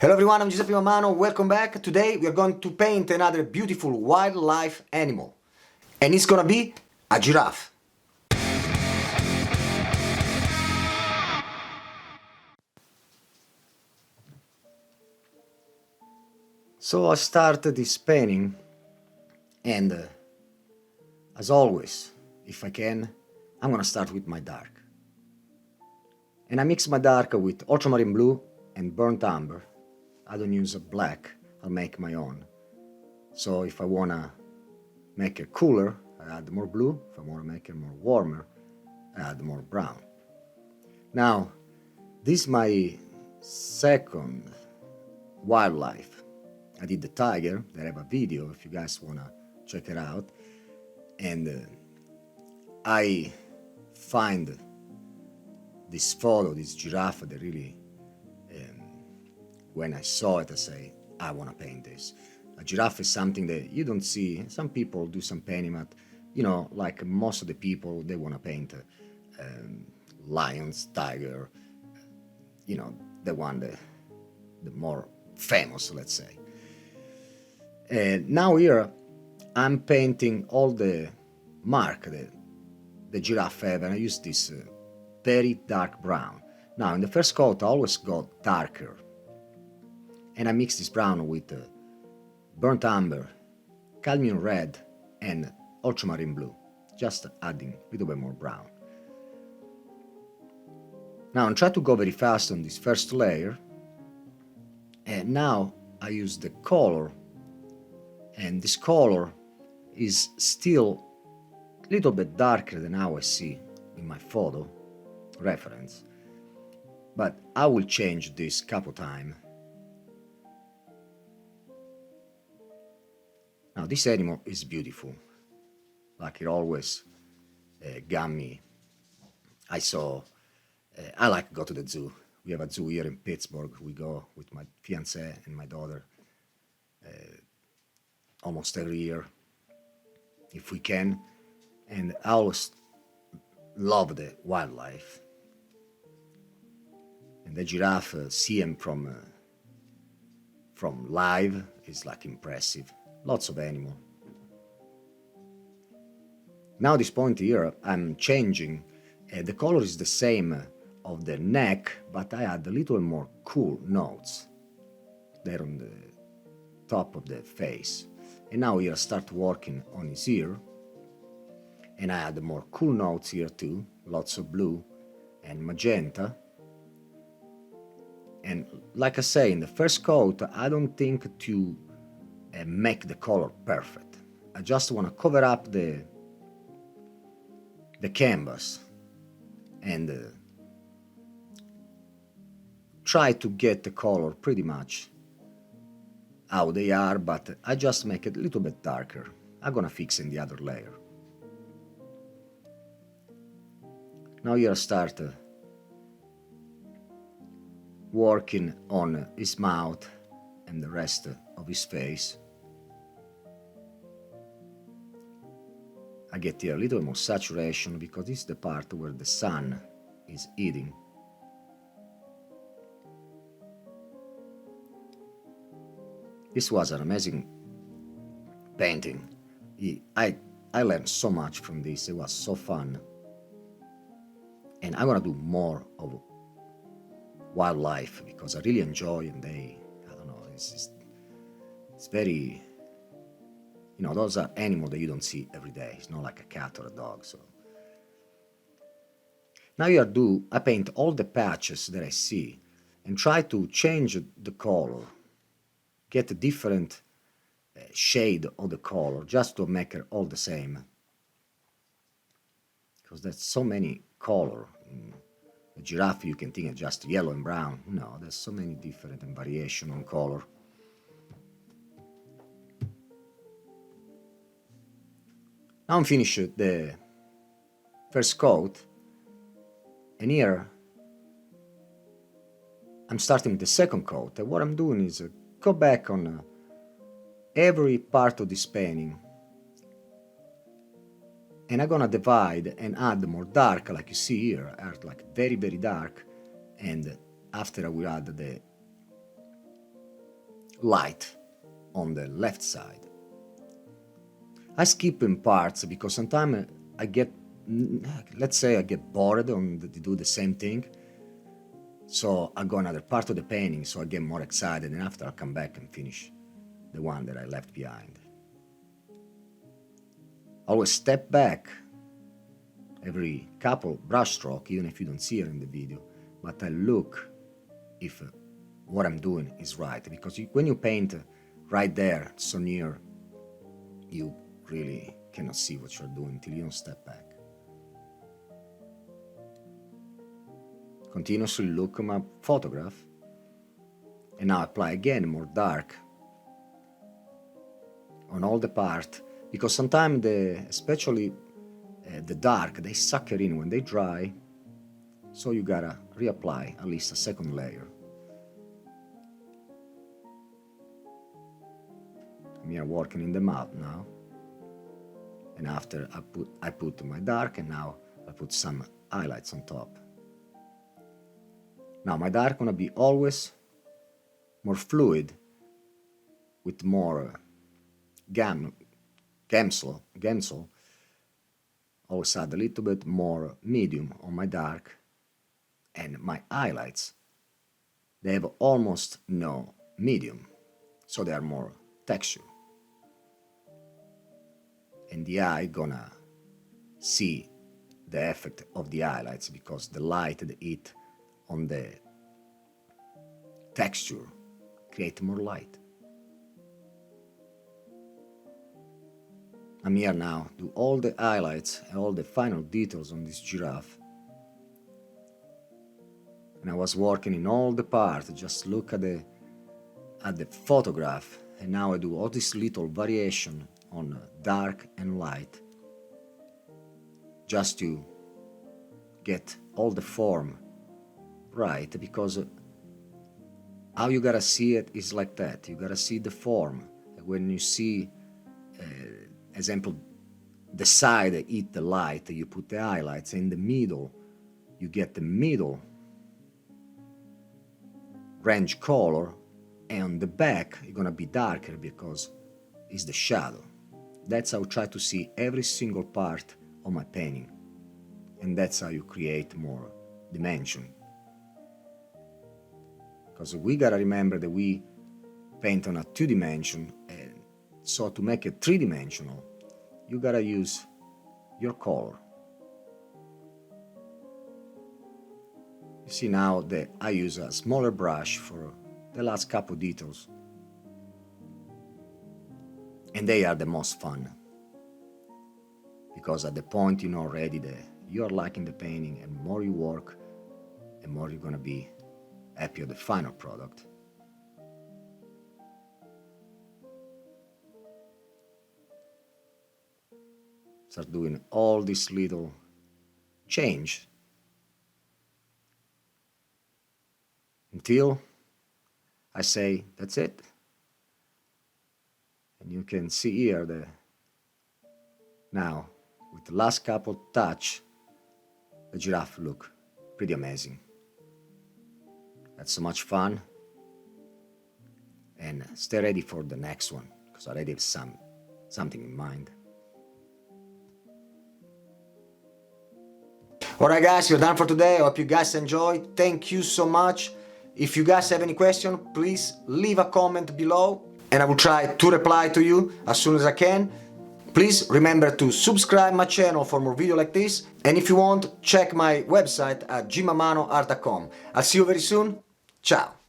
Hello everyone, I'm Giuseppe Mammano, welcome back. Today we are going to paint another beautiful wildlife animal. And it's gonna be a giraffe. So I started this painting and as always, if I can, I'm gonna start with my dark. And I mix my dark with ultramarine blue and burnt umber. I don't use a black, I'll make my own. So if I wanna make it cooler, I add more blue. If I wanna make it more warmer, I add more brown. Now, this is my second wildlife. I did the tiger, I have a video if you guys wanna check it out. And I find this photo, this giraffe that really, when I saw it, I say, I wanna paint this. A giraffe is something that you don't see. Some people do some painting, but like most of the people, they wanna paint lions, tiger, the one the more famous, let's say. Now here, I'm painting all the mark that the giraffe have, and I use this very dark brown. Now, in the first coat, I always go darker, and I mix this brown with burnt umber, cadmium red, and ultramarine blue, just adding a little bit more brown. Now, I'm trying to go very fast on this first layer, and now I use the color, and this color is still a little bit darker than how I see in my photo reference, but I will change this couple times. Now this animal is beautiful, like it always got me. I like to go to the zoo. We have a zoo here in Pittsburgh. We go with my fiancée and my daughter almost every year, if we can. And I always love the wildlife. And the giraffe, see him from live is like impressive. Lots of animal. Now this point here, I'm changing. The color is the same of the neck, but I add a little more cool notes there on the top of the face. And now here I start working on his ear, and I add more cool notes here too, lots of blue and magenta. And like I say, in the first coat, I don't think to make the color perfect. I just want to cover up the canvas and try to get the color pretty much how they are, but I just make it a little bit darker. I'm gonna fix in the other layer. Now here I start working on his mouth and the rest of his face. I get here a little more saturation because this is the part where the sun is hitting. This was an amazing painting. I learned so much from this. It was so fun. And I'm gonna do more of wildlife because I really enjoy, and I don't know, it's very, those are animals that you don't see every day. It's not like a cat or a dog. So now I paint all the patches that I see and try to change the color, get a different shade of the color just to make it all the same. Because there's so many color. A giraffe, you can think of just yellow and brown. No, there's so many different variation on color. Now I'm finished the first coat, and here I'm starting with the second coat. And what I'm doing is go back on every part of this painting, and I'm gonna divide and add more dark, like you see here, are like very, very dark, and after I will add light on the left side. I skip in parts because sometimes I get, let's say I get bored to do the same thing. So I go another part of the painting, so I get more excited, and after I'll come back and finish the one that I left behind. Always step back every couple brush stroke, even if you don't see it in the video, but I look if what I'm doing is right, because when you paint right there, so near, you really cannot see what you're doing until you don't step back. Continuously look at my photograph, and now apply again more dark on all the part, because sometimes especially the dark, they suck it in when they dry, so you gotta reapply at least a second layer. I'm here working in the mouth now, and after I put my dark, and now I put some highlights on top. Now my dark gonna be always more fluid with more Gamsel. Always add a little bit more medium on my dark, and my highlights, they have almost no medium, so they are more texture. And the eye gonna see the effect of the highlights, because the light, the heat on the texture create more light. I'm here now, do all the highlights and all the final details on this giraffe. And I was working in all the parts, just look at the photograph, and now I do all this little variation on dark and light, just to get all the form right, because how you gotta see it is like that. You gotta see the form. When you see, example, the side that hit the light, you put the highlights. In the middle, you get the middle range color, and on the back, you're gonna be darker because it's the shadow. That's how I try to see every single part of my painting, and that's how you create more dimension. Because we gotta remember that we paint on a 2-dimension, and so to make it 3-dimensional, you gotta use your color. You see now that I use a smaller brush for the last couple details, and they are the most fun, because at the point you know already that you're liking the painting, and more you work, the more you're gonna be happy with the final product. Start doing all this little change until I say that's it. And you can see here that now with the last couple touch, the giraffe look pretty amazing. That's so much fun, and stay ready for the next one, because I already have something in mind. Alright guys, we're done for today. I hope you guys enjoyed. Thank you so much. If you guys have any question, please leave a comment below, and I will try to reply to you as soon as I can. Please remember to subscribe my channel for more videos like this, and if you want, check my website at giuseppemammano.com. I'll see you very soon. Ciao!